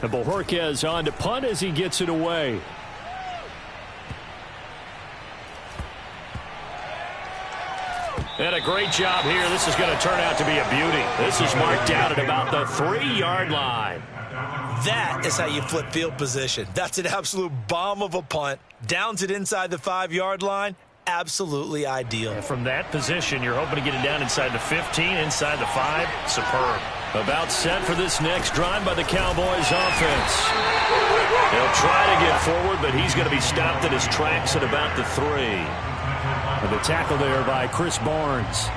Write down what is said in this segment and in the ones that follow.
And Bojorquez on to punt as he gets it away. And a great job here. This is going to turn out to be a beauty. This is marked down at about the 3-yard line. That is how you flip field position. That's an absolute bomb of a punt. Downs it inside the 5-yard line. Absolutely ideal. And from that position, you're hoping to get it down inside the 15, inside the 5. Superb. About set for this next drive by the Cowboys offense. He'll try to get forward, but he's going to be stopped in his tracks at about the 3. And the tackle there by Chris Barnes.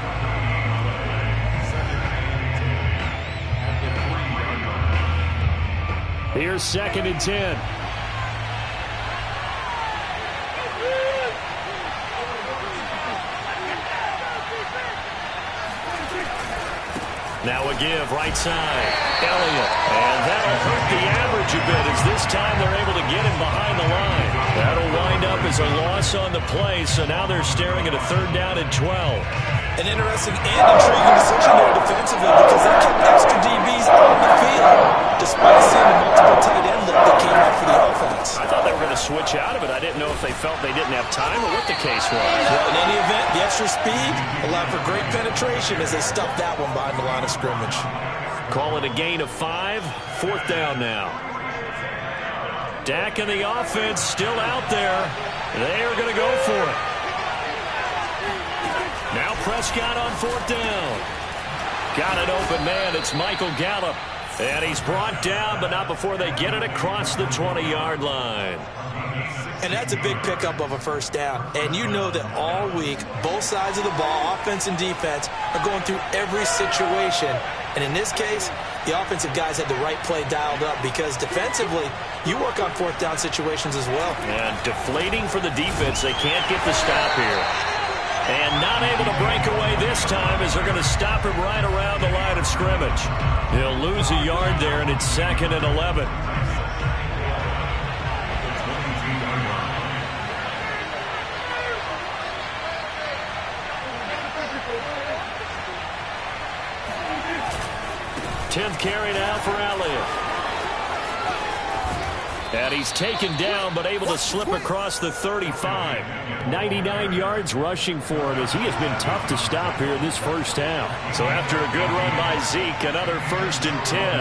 Here's 2nd and 10. Now a give, right side. Elliott. And that'll hurt the average a bit as this time they're able to get him behind the line. That'll wind up as a loss on the play, so now they're staring at a 3rd down and 12. An interesting and intriguing decision there defensively because they kept extra DBs on the field despite seeing the multiple tight end look that came out for the offense. I thought they were going to switch out of it. I didn't know if they felt they didn't have time or what the case was. Well, in any event, the extra speed allowed for great penetration as they stuffed that one behind the line of scrimmage. Call it a gain of 5. 4th down now. Dak and the offense still out there. They are going to go for it. Now Prescott on 4th down. Got an open man. It's Michael Gallup. And he's brought down, but not before they get it across the 20-yard line. And that's a big pickup of a 1st down. And you know that all week, both sides of the ball, offense and defense, are going through every situation. And in this case, the offensive guys had the right play dialed up because defensively, you work on 4th down situations as well. And deflating for the defense. They can't get the stop here. And not able to break away this time as they're going to stop him right around the line of scrimmage. He'll lose a yard there, and it's 2nd and 11. Tenth carry now for Elliott. And he's taken down, but able to slip across the 35. 99 yards rushing for him as he has been tough to stop here this 1st half. So after a good run by Zeke, another 1st and 10.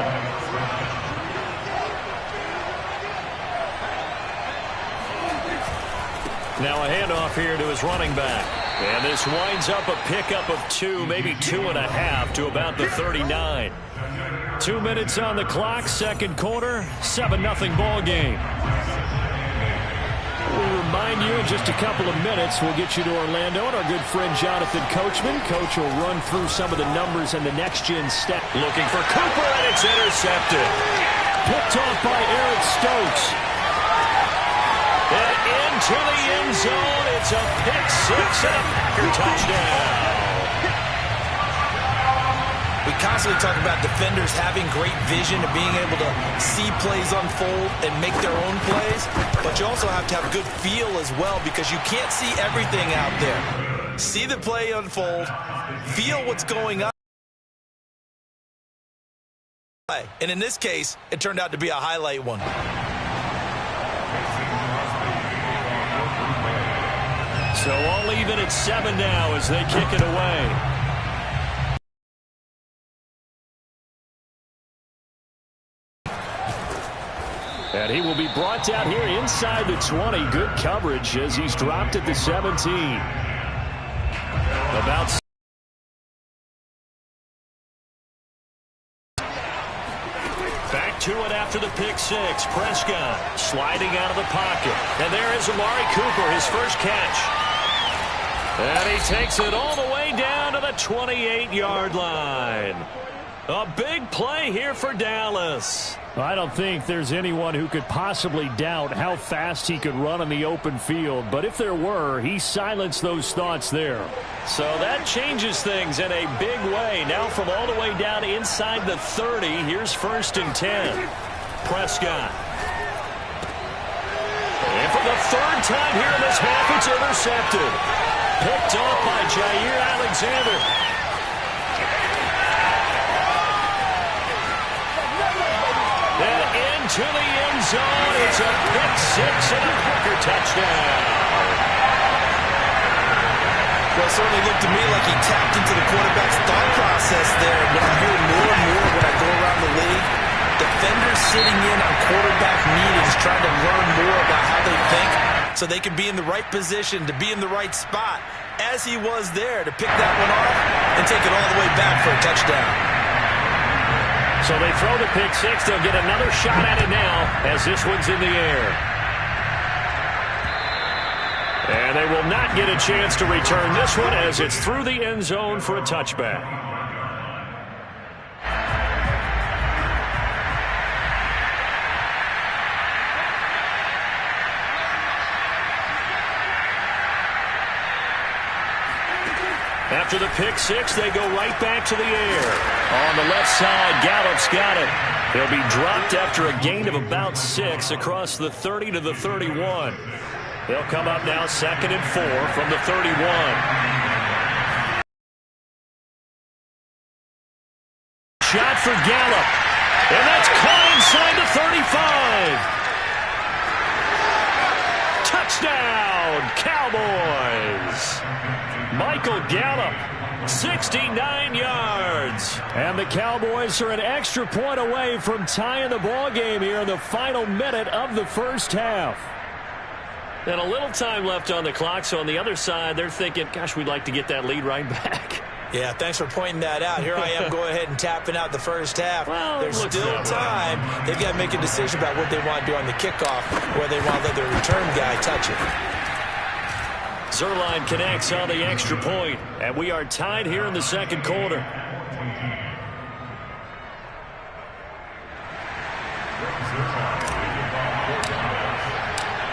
Now a handoff here to his running back. And this winds up a pickup of 2, maybe 2.5 to about the 39. 2 minutes on the clock, 2nd quarter, 7-0 ball game. We'll remind you in just a couple of minutes, we'll get you to Orlando and our good friend Jonathan Coachman. Coach will run through some of the numbers and the next-gen stat. Looking for Cooper, and it's intercepted. Picked off by Eric Stokes. And into the end zone, it's a pick-6 and a Packer touchdown. We constantly talk about defenders having great vision and being able to see plays unfold and make their own plays, but you also have to have good feel as well because you can't see everything out there. See the play unfold, feel what's going on. And in this case, it turned out to be a highlight one. So all even at 7 now as they kick it away. And he will be brought down here inside the 20. Good coverage as he's dropped at the 17. About back to it after the pick-6. Prescott sliding out of the pocket. And there is Amari Cooper, his first catch. And he takes it all the way down to the 28-yard line. A big play here for Dallas. I don't think there's anyone who could possibly doubt how fast he could run in the open field. But if there were, he silenced those thoughts there. So that changes things in a big way. Now from all the way down inside the 30, here's 1st and 10. Prescott. And for the 3rd time here in this half, it's intercepted. Picked off by Jair Alexander. into the end zone. It's a pick six and a Hooker touchdown. Well, it certainly looked to me like he tapped into the quarterback's thought process there. What I hear more and more when I go around the league, defenders sitting in on quarterback meetings trying to learn more about how they think so they can be in the right position, to be in the right spot, as he was there, to pick that one off and take it all the way back for a touchdown. So they throw the pick six. They'll get another shot at it now as this one's in the air. And they will not get a chance to return this one as it's through the end zone for a touchback. After the pick six, they go right back to the air. On the left side, Gallup's got it. He'll be dropped after a gain of about 6 across the 30 to the 31. They'll come up now 2nd and 4 from the 31. Shot for Gallup. And that's caught inside the 35. Touchdown, Cowboys. Michael Gallup, 69 yards. And the Cowboys are an extra point away from tying the ball game here in the final minute of the first half. And a little time left on the clock, so on the other side, they're thinking, gosh, we'd like to get that lead right back. Yeah, thanks for pointing that out. Here I am going ahead and tapping out the first half. Well, there's still time. They've got to make a decision about what they want to do on the kickoff, where they want to let their return guy touch it. Zuerlein connects on the extra point, and we are tied here in the second quarter.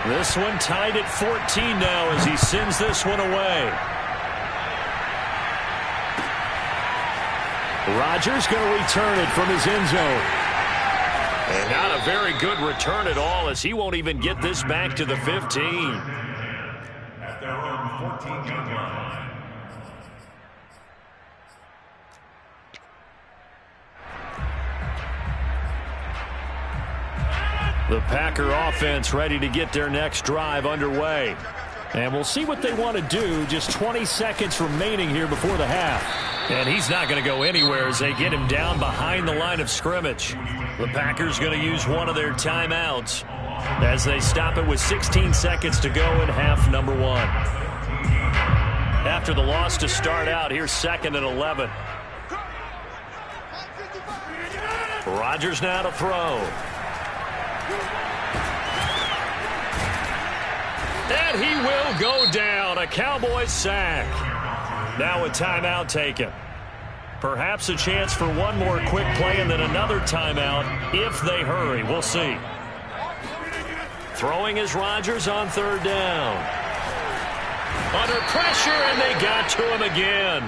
This one tied at 14 now as he sends this one away. Rodgers going to return it from his end zone. And not a very good return at all as he won't even get this back to the 15. At their own 14-yard line. The Packer offense ready to get their next drive underway. And we'll see what they want to do. Just 20 seconds remaining here before the half. And he's not going to go anywhere as they get him down behind the line of scrimmage. The Packers going to use one of their timeouts as they stop it with 16 seconds to go in half number 1. After the loss to start out, here's 2nd and 11. Rodgers now to throw. And he will go down. A Cowboys sack. Now a timeout taken. Perhaps a chance for one more quick play and then another timeout if they hurry. We'll see. Throwing is Rodgers on 3rd down. Under pressure, and they got to him again.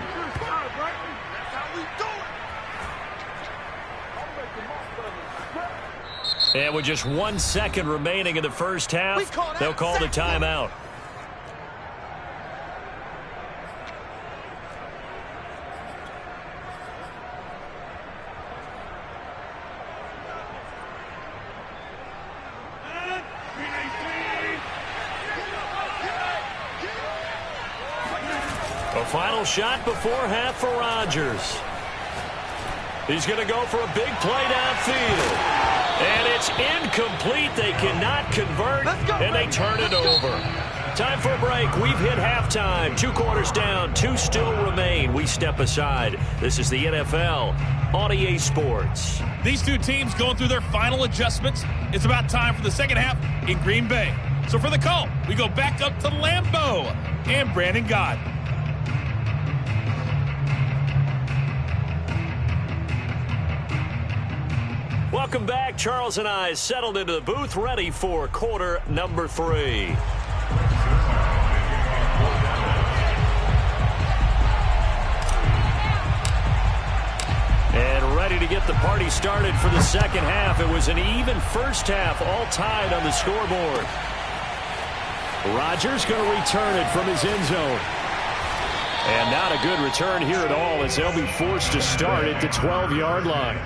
And with just 1 second remaining in the first half, they'll call the timeout. A final shot before half for Rodgers. He's going to go for a big play downfield. And it's incomplete. They cannot convert, and they turn it over. Time for a break. We've hit halftime. 2 quarters down. 2 still remain. We step aside. This is the NFL on EA Sports. These two teams going through their final adjustments. It's about time for the second half in Green Bay. So for the call, we go back up to Lambeau and Brandon Gaudin. Welcome back. Charles and I settled into the booth, ready for quarter number 3. And ready to get the party started for the second half. It was an even first half, all tied on the scoreboard. Rodgers going to return it from his end zone. And not a good return here at all as they'll be forced to start at the 12-yard line.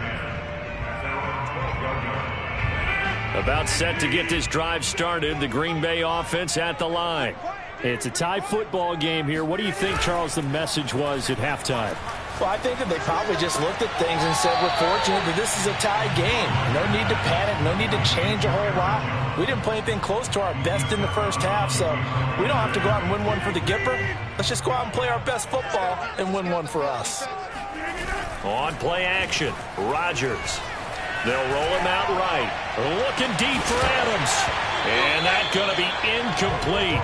About set to get this drive started. The Green Bay offense at the line. It's a tie football game here. What do you think, Charles, the message was at halftime? Well, I think that they probably just looked at things and said, we're fortunate that this is a tie game. No need to panic, no need to change a whole lot. We didn't play anything close to our best in the first half, so we don't have to go out and win one for the Gipper. Let's just go out and play our best football and win one for us. On play action, Rodgers. They'll roll him out right. Looking deep for Adams. And that's going to be incomplete.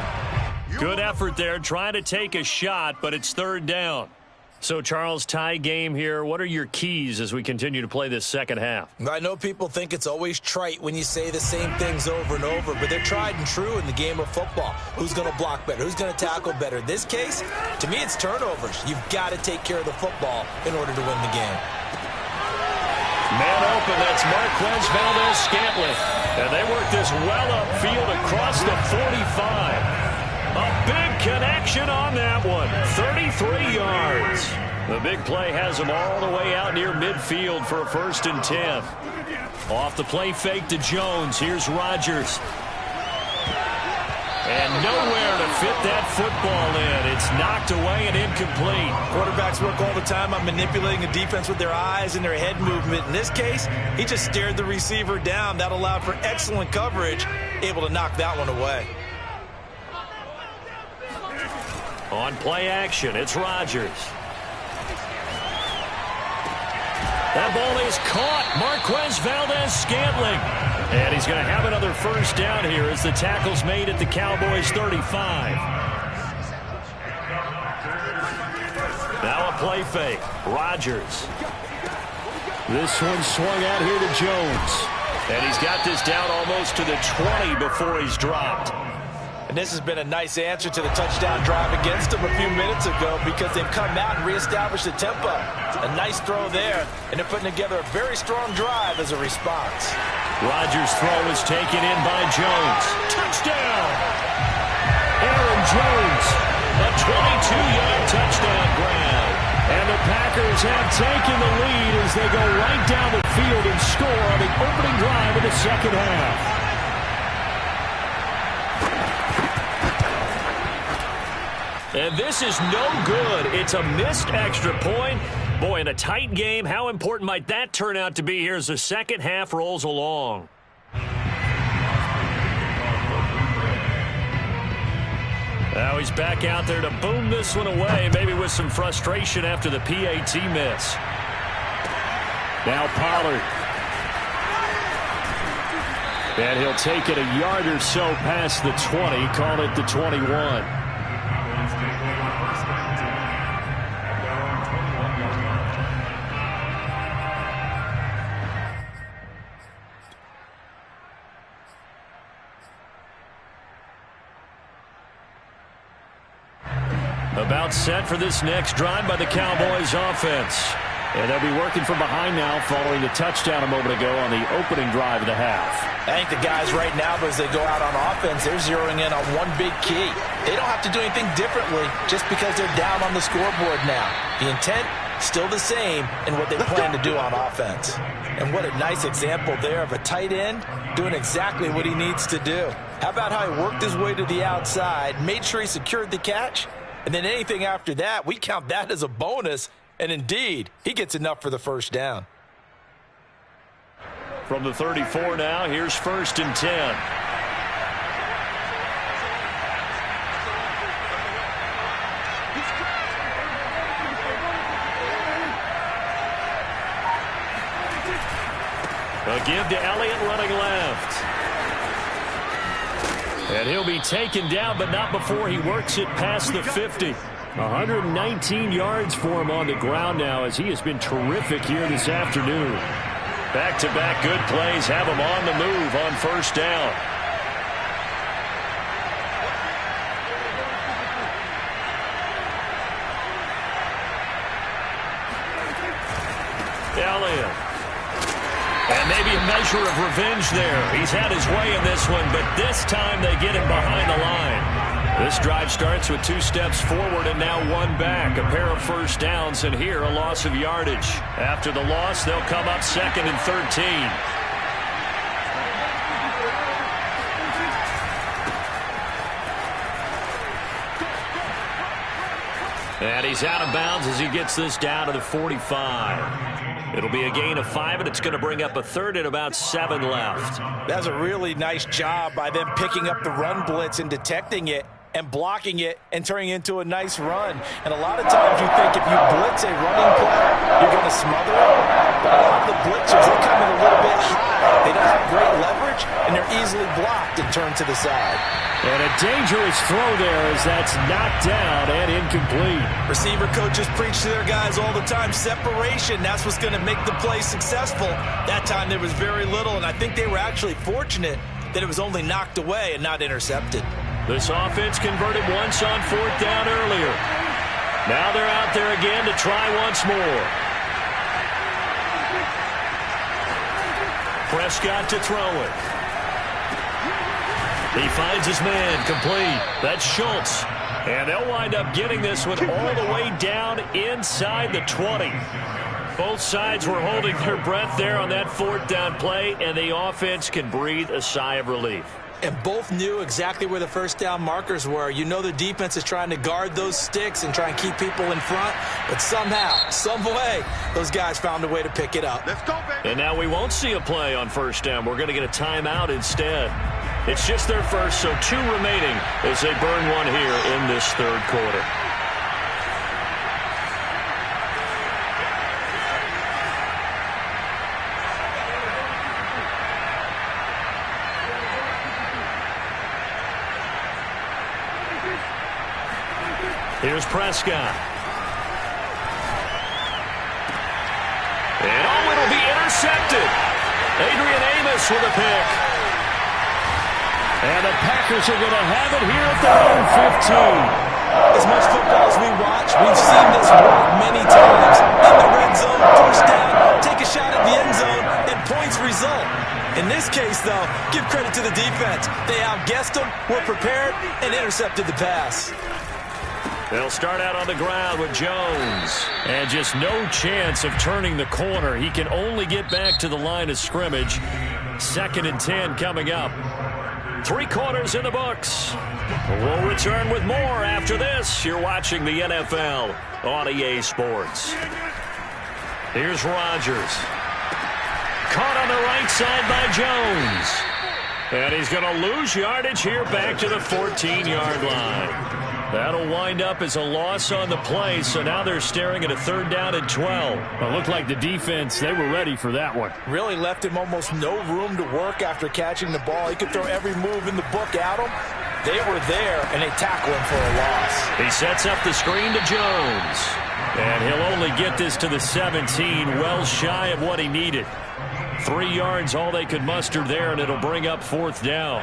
Good effort there, trying to take a shot, but it's third down. So, Charles, tie game here. What are your keys as we continue to play this second half? I know people think it's always trite when you say the same things over and over, but they're tried and true in the game of football. Who's going to block better? Who's going to tackle better? In this case, to me, it's turnovers. You've got to take care of the football in order to win the game. Man open, that's Marquez Valdes-Scantling. And they work this well upfield across the 45. A big connection on that one. 33 yards. The big play has them all the way out near midfield for a 1st and 10. Off the play fake to Jones. Here's Rodgers. And nowhere to fit that football in. It's knocked away and incomplete. Quarterbacks work all the time on manipulating the defense with their eyes and their head movement. In this case, he just stared the receiver down. That allowed for excellent coverage, able to knock that one away. On play action, it's Rodgers. That ball is caught. Marquez Valdes-Scantling. And he's going to have another first down here as the tackle's made at the Cowboys 35. Now a play fake. Rodgers. This one swung out here to Jones. And he's got this down almost to the 20 before he's dropped. And this has been a nice answer to the touchdown drive against them a few minutes ago because they've come out and reestablished the tempo. A nice throw there, and they're putting together a very strong drive as a response. Rodgers' throw is taken in by Jones. Touchdown! Aaron Jones, a 22-yard touchdown grab. And the Packers have taken the lead as they go right down the field and score on the opening drive of the second half. And this is no good. It's a missed extra point. Boy, in a tight game, how important might that turn out to be here as the second half rolls along? Now he's back out there to boom this one away, maybe with some frustration after the PAT miss. Now Pollard. And he'll take it a yard or so past the 20, call it the 21. About set for this next drive by the Cowboys offense. And they'll be working from behind now following the touchdown a moment ago on the opening drive of the half. I think the guys right now, as they go out on offense, they're zeroing in on one big key. They don't have to do anything differently just because they're down on the scoreboard now. The intent, still the same in what they plan to do on offense. And what a nice example there of a tight end doing exactly what he needs to do. How about how he worked his way to the outside, made sure he secured the catch, and then anything after that, we count that as a bonus. And indeed, he gets enough for the first down. From the 34 now, here's 1st and 10. A give to Elliott running left. And he'll be taken down, but not before he works it past the 50. 119 yards for him on the ground now as he has been terrific here this afternoon. Back-to-back good plays have him on the move on first down. Elliott. And maybe a measure of revenge there. He's had his way in this one, but this time they get him behind the line. This drive starts with 2 steps forward and now 1 back. A pair of first downs, and here a loss of yardage. After the loss, they'll come up 2nd and 13. And he's out of bounds as he gets this down to the 45. It'll be a gain of 5, and it's going to bring up a third and about 7 left. That's a really nice job by them picking up the run blitz and detecting it and blocking it and turning it into a nice run. And a lot of times you think if you blitz a running play, you're going to smother it. But a lot of the blitzers, they come in a little bit high. They don't have great leverage, and they're easily blocked and turned to the side. And a dangerous throw there as that's knocked down and incomplete. Receiver coaches preach to their guys all the time. Separation, that's what's going to make the play successful. That time there was very little, and I think they were actually fortunate that it was only knocked away and not intercepted. This offense converted once on 4th down earlier. Now they're out there again to try once more. Prescott to throw it. He finds his man, complete. That's Schultz. And they'll wind up getting this one all the way down inside the 20. Both sides were holding their breath there on that 4th down play, and the offense can breathe a sigh of relief. And both knew exactly where the first down markers were. You know the defense is trying to guard those sticks and try and keep people in front, but somehow, some way, those guys found a way to pick it up. Let's go, baby. And now we won't see a play on 1st down. We're going to get a timeout instead. It's just their first, so 2 remaining as they burn one here in this 3rd quarter. Here's Prescott. And oh, it'll be intercepted. Adrian Amos with a pick. And the Packers are going to have it here at their own 15. As much football as we watch, we've seen this work many times. In the red zone, 1st down, take a shot at the end zone, and points result. In this case, though, give credit to the defense. They outguessed them, were prepared, and intercepted the pass. They'll start out on the ground with Jones. And just no chance of turning the corner. He can only get back to the line of scrimmage. 2nd and 10 coming up. 3 quarters in the books. We'll return with more after this. You're watching the NFL on EA Sports. Here's Rodgers. Caught on the right side by Jones. And he's going to lose yardage here back to the 14-yard line. That'll wind up as a loss on the play, so now they're staring at a 3rd down and 12. Well, it looked like the defense, they were ready for that one. Really left him almost no room to work after catching the ball. He could throw every move in the book at him. They were there, and they tackle him for a loss. He sets up the screen to Jones. And he'll only get this to the 17, well shy of what he needed. 3 yards, all they could muster there, and it'll bring up 4th down.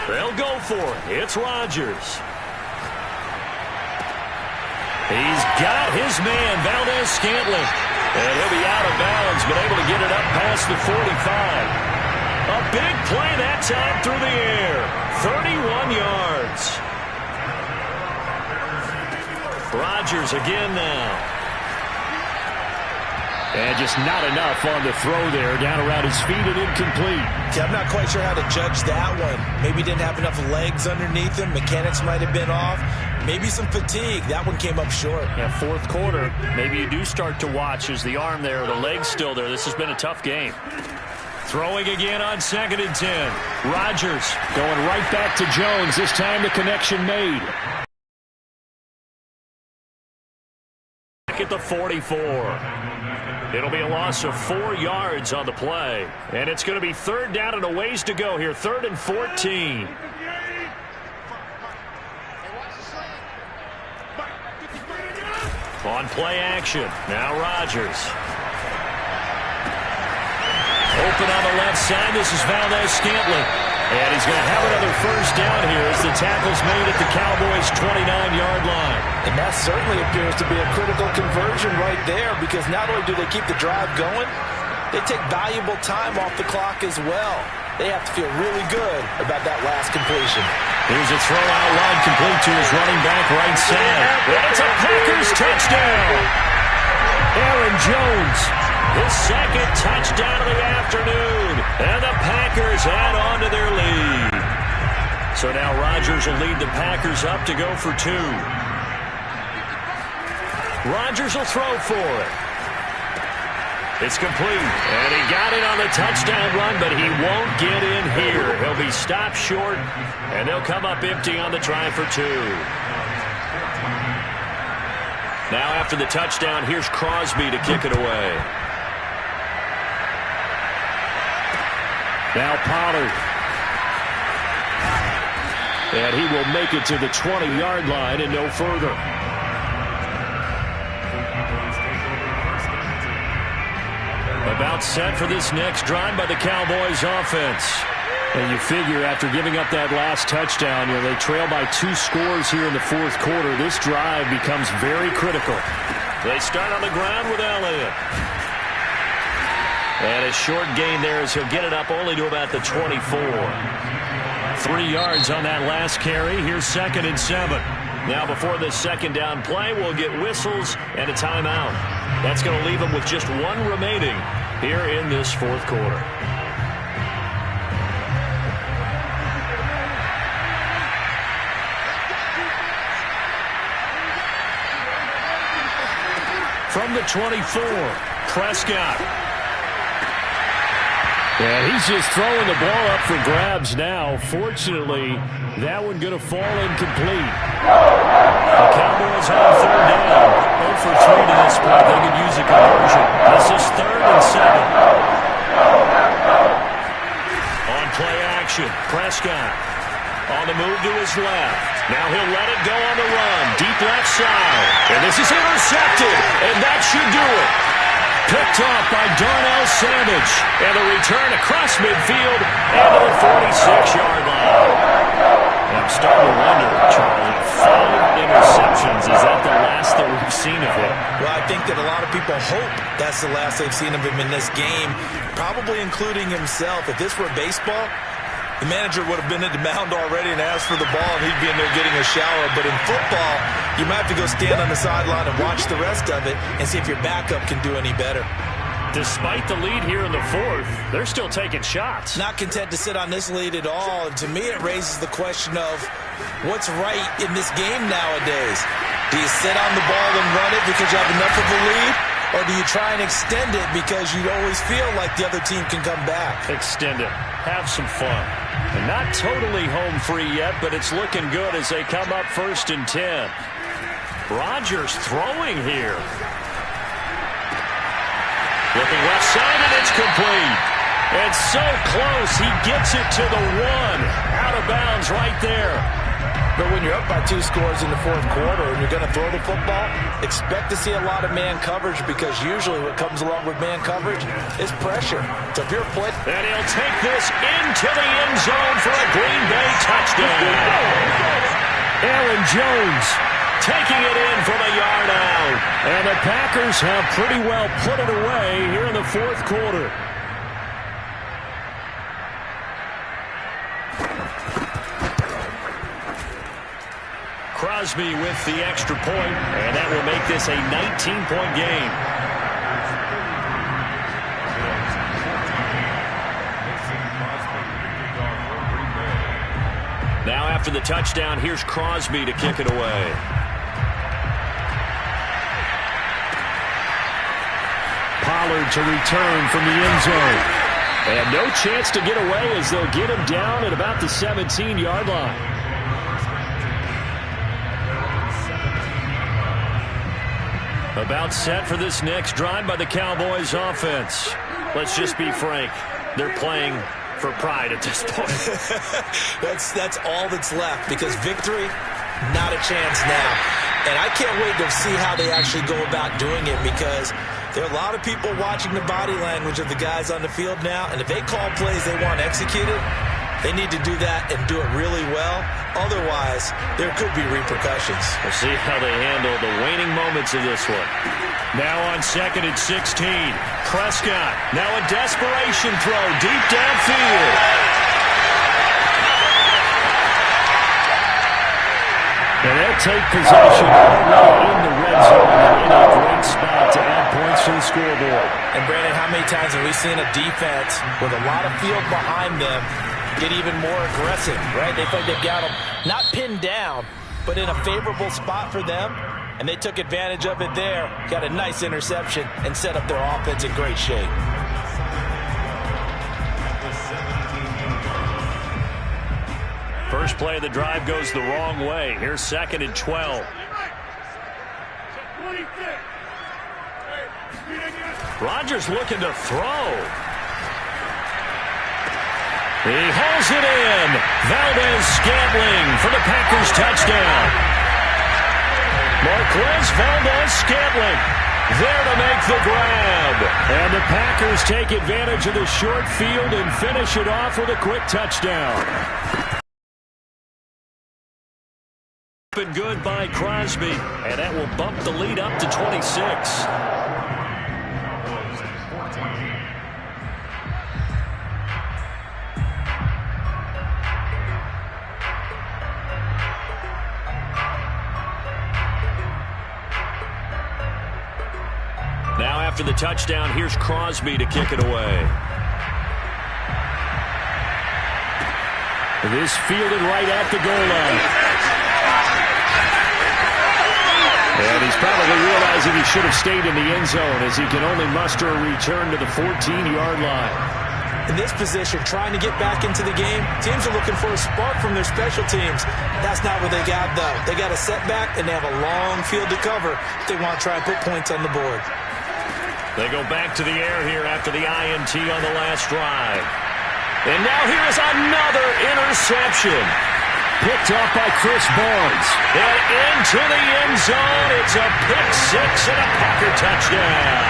They'll go for it. It's Rodgers. He's got his man, Valdes-Scantling. And he'll be out of bounds, but able to get it up past the 45. A big play that time through the air. 31 yards. Rodgers again now. And just not enough on the throw there. Down around his feet and incomplete. Yeah, I'm not quite sure how to judge that one. Maybe didn't have enough legs underneath him. Mechanics might have been off. Maybe some fatigue. That one came up short. Yeah, 4th quarter. Maybe you do start to watch as the arm there, the leg's still there. This has been a tough game. Throwing again on 2nd and 10. Rodgers going right back to Jones. This time the connection made. Back at the 44. It'll be a loss of 4 yards on the play. And it's going to be 3rd down and a ways to go here. 3rd and 14. On play action. Now Rodgers. Open on the left side. This is Valdes-Scantling. And he's going to have another 1st down here as the tackle's made at the Cowboys' 29-yard line. And that certainly appears to be a critical conversion right there, because not only do they keep the drive going, they take valuable time off the clock as well. They have to feel really good about that last completion. Here's a throw out wide complete to his running back right side. It's a Packers touchdown. Aaron Jones, his 2nd touchdown of the afternoon. And the Packers add on to their lead. So now Rodgers will lead the Packers up to go for 2. Rodgers will throw for it. It's complete. And he got it on the touchdown run, but he won't get in here. He'll be stopped short, and they'll come up empty on the try for 2. Now after the touchdown, here's Crosby to kick it away. Now Pollard. And he will make it to the 20-yard line and no further. About set for this next drive by the Cowboys offense. And you figure after giving up that last touchdown, they trail by 2 scores here in the fourth quarter. This drive becomes very critical. They start on the ground with Elliott. And a short gain there as he'll get it up only to about the 24. 3 yards on that last carry. Here's 2nd and 7. Now before this second down play, we'll get whistles and a timeout. That's going to leave them with just 1 remaining here in this fourth quarter. From the 24, Prescott. And he's just throwing the ball up for grabs now. Fortunately, that one going to fall incomplete. The Cowboys on 3rd down. 0 for 3 to this point. They could use a conversion. This is 3rd and 7. On play action, Prescott on the move to his left. Now he'll let it go on the run. Deep left side. And this is intercepted. And that should do it. Picked off by Darnell Savage. And the return across midfield and to the 46-yard line. And I'm starting to wonder, Charlie, 5 interceptions. Is that the last that we've seen of him? Well, I think that a lot of people hope that's the last they've seen of him in this game, probably including himself. If this were baseball, the manager would have been at the mound already and asked for the ball, and he'd be in there getting a shower. But in football, you might have to go stand on the sideline and watch the rest of it and see if your backup can do any better. Despite the lead here in the fourth, they're still taking shots. Not content to sit on this lead at all. And to me, it raises the question of what's right in this game nowadays. Do you sit on the ball and run it because you have enough of a lead? Or do you try and extend it because you always feel like the other team can come back? Extend it. Have some fun. And not totally home free yet, but it's looking good as they come up 1st and 10. Rodgers throwing here. Looking left side, and it's complete. And so close, he gets it to the 1. Out of bounds right there. But when you're up by 2 scores in the fourth quarter and you're going to throw the football, expect to see a lot of man coverage because usually what comes along with man coverage is pressure. So if you're playing... And he'll take this into the end zone for a Green Bay touchdown. Aaron Jones taking it in from a yard out. And the Packers have pretty well put it away here in the fourth quarter. Crosby with the extra point, and that will make this a 19-point game. Now after the touchdown, here's Crosby to kick it away. Pollard to return from the end zone. And no chance to get away as they'll get him down at about the 17-yard line. About set for this next drive by the Cowboys offense. Let's just be frank. They're playing for pride at this point. That's all that's left because victory, not a chance now. And I can't wait to see how they actually go about doing it because there are a lot of people watching the body language of the guys on the field now. And if they call plays they want executed, they need to do that and do it really well. Otherwise, there could be repercussions. We'll see how they handle the waning moments of this one. Now on 2nd and 16. Prescott. Now a desperation throw deep downfield. And they'll take possession in the red zone and in a great spot to add points to the scoreboard. And Brandon, how many times have we seen a defense with a lot of field behind them get even more aggressive, right? They feel like they've got them not pinned down, but in a favorable spot for them, and they took advantage of it there. Got a nice interception and set up their offense in great shape. First play of the drive goes the wrong way. Here's 2nd and 12. Rodgers looking to throw. He hauls it in. Valdez-Scantling for the Packers touchdown. Marquez Valdez-Scantling there to make the grab. And the Packers take advantage of the short field and finish it off with a quick touchdown. Been good by Crosby, and that will bump the lead up to 26. Now after the touchdown, here's Crosby to kick it away. This fielded right at the goal line. And he's probably realizing he should have stayed in the end zone as he can only muster a return to the 14-yard line. In this position, trying to get back into the game, teams are looking for a spark from their special teams. That's not what they got, though. They got a setback, and they have a long field to cover if they want to try and put points on the board. They go back to the air here after the INT on the last drive. And now here is another interception. Picked off by Chris Barnes. And into the end zone. It's a pick six and a Packer touchdown.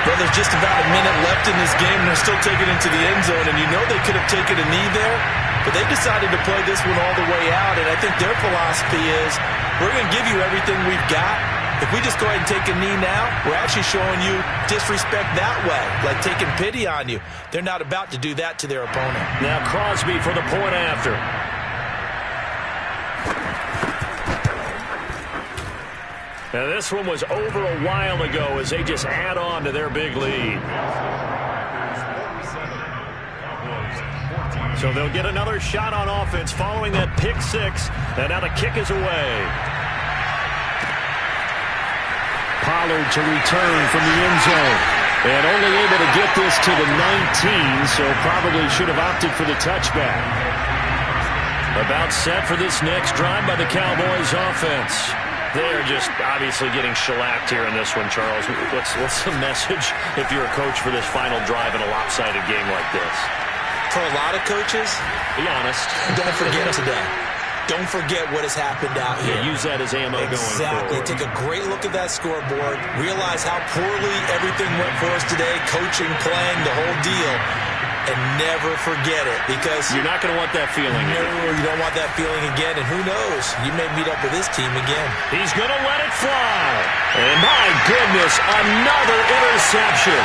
Well, there's just about a minute left in this game, and they're still taking it to the end zone. And you know they could have taken a knee there, but they decided to play this one all the way out. And I think their philosophy is, we're going to give you everything we've got. If we just go ahead and take a knee now, we're actually showing you disrespect that way, like taking pity on you. They're not about to do that to their opponent. Now Crosby for the point after. Now this one was over a while ago as they just add on to their big lead. So they'll get another shot on offense following that pick six. And now the kick is away. Pollard to return from the end zone. And only able to get this to the 19, so probably should have opted for the touchback. About set for this next drive by the Cowboys offense. They're just obviously getting shellacked here in this one, Charles. What's the message if you're a coach for this final drive in a lopsided game like this? For a lot of coaches, be honest. Don't forget today. Don't forget what has happened out here. Yeah, use that as ammo going forward. Take a great look at that scoreboard. Realize how poorly everything went for us today. Coaching, playing, the whole deal. And never forget it, because you're not going to want that feeling again. No, you don't want that feeling again, and who knows, you may meet up with this team again. He's going to let it fly. And my goodness, another interception.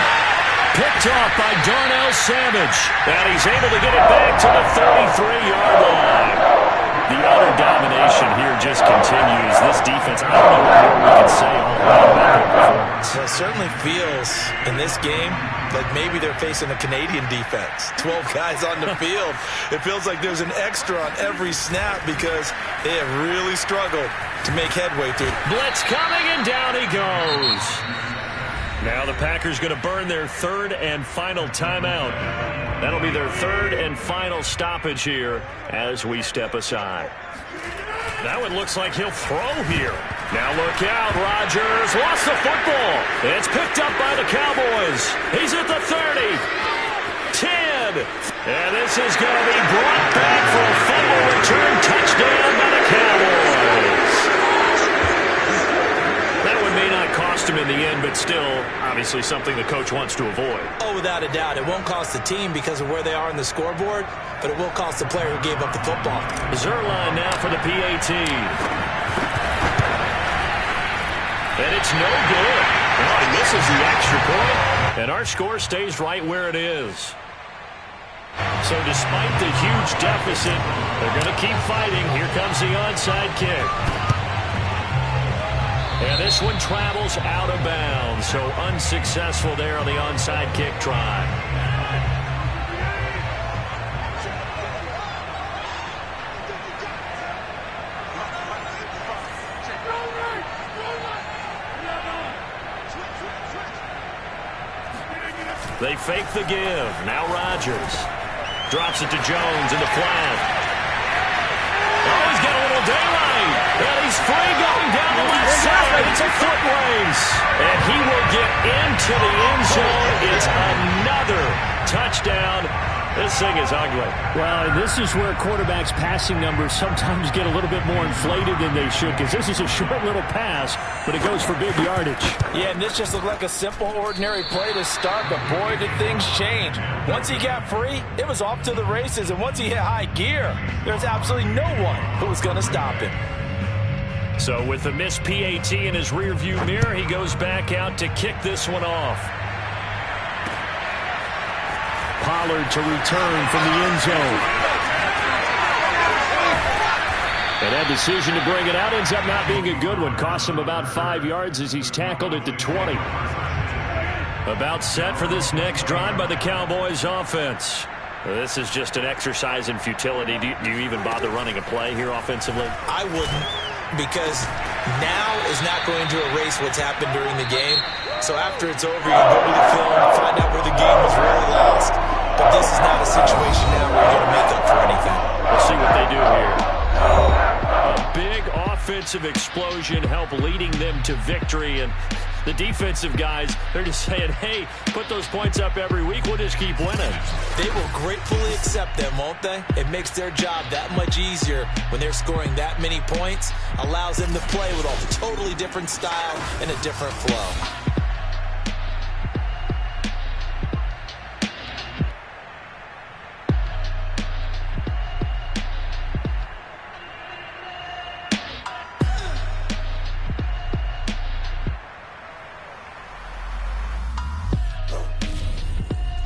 Picked off by Darnell Savage. And he's able to get it back to the 33-yard line. The utter domination here just continues. This defense, I don't know what more we can say all about their performance. Well, it certainly feels in this game like maybe they're facing a Canadian defense. 12 guys on the field. It feels like there's an extra on every snap because they have really struggled to make headway through. Blitz coming, and down he goes. Now the Packers going to burn their third and final timeout. That'll be their third and final stoppage here as we step aside. That one looks like he'll throw here. Now look out, Rodgers lost the football. It's picked up by the Cowboys. He's at the 30. 10. And this is going to be brought back for a fumble return touchdown by the Cowboys. That one may not cost him in the end, but still, obviously something the coach wants to avoid. Oh, without a doubt. It won't cost the team because of where they are in the scoreboard, but it will cost the player who gave up the football. Zuerlein now for the PAT. And it's no good. Oh, he misses the extra point. And our score stays right where it is. So despite the huge deficit, they're going to keep fighting. Here comes the onside kick. And this one travels out of bounds, so unsuccessful there on the onside kick try. They fake the give. Now Rodgers drops it to Jones in the flat. Oh, he's got a little daylight. And he's free going down the left side. It's a foot race. And he will get into the end zone. It's another touchdown. This thing is ugly. Well, and this is where quarterbacks' passing numbers sometimes get a little bit more inflated than they should, because this is a short little pass, but it goes for big yardage. Yeah, and this just looked like a simple, ordinary play to start, but boy, did things change. Once he got free, it was off to the races, and once he hit high gear, there's absolutely no one who was going to stop him. So with the missed PAT in his rearview mirror, he goes back out to kick this one off. Pollard to return from the end zone. And that decision to bring it out ends up not being a good one. Costs him about 5 yards as he's tackled at the 20. About set for this next drive by the Cowboys offense. This is just an exercise in futility. Do you even bother running a play here offensively? I wouldn't, because now is not going to erase what's happened during the game. So after it's over, you go to the film, find out where the game was really lost. But this is not a situation now where you're going to make up for anything. We'll see what they do here. A big offensive explosion helped leading them to victory. And the defensive guys, they're just saying, hey, put those points up every week. We'll just keep winning. They will gratefully accept them, won't they? It makes their job that much easier when they're scoring that many points. Allows them to play with a totally different style and a different flow.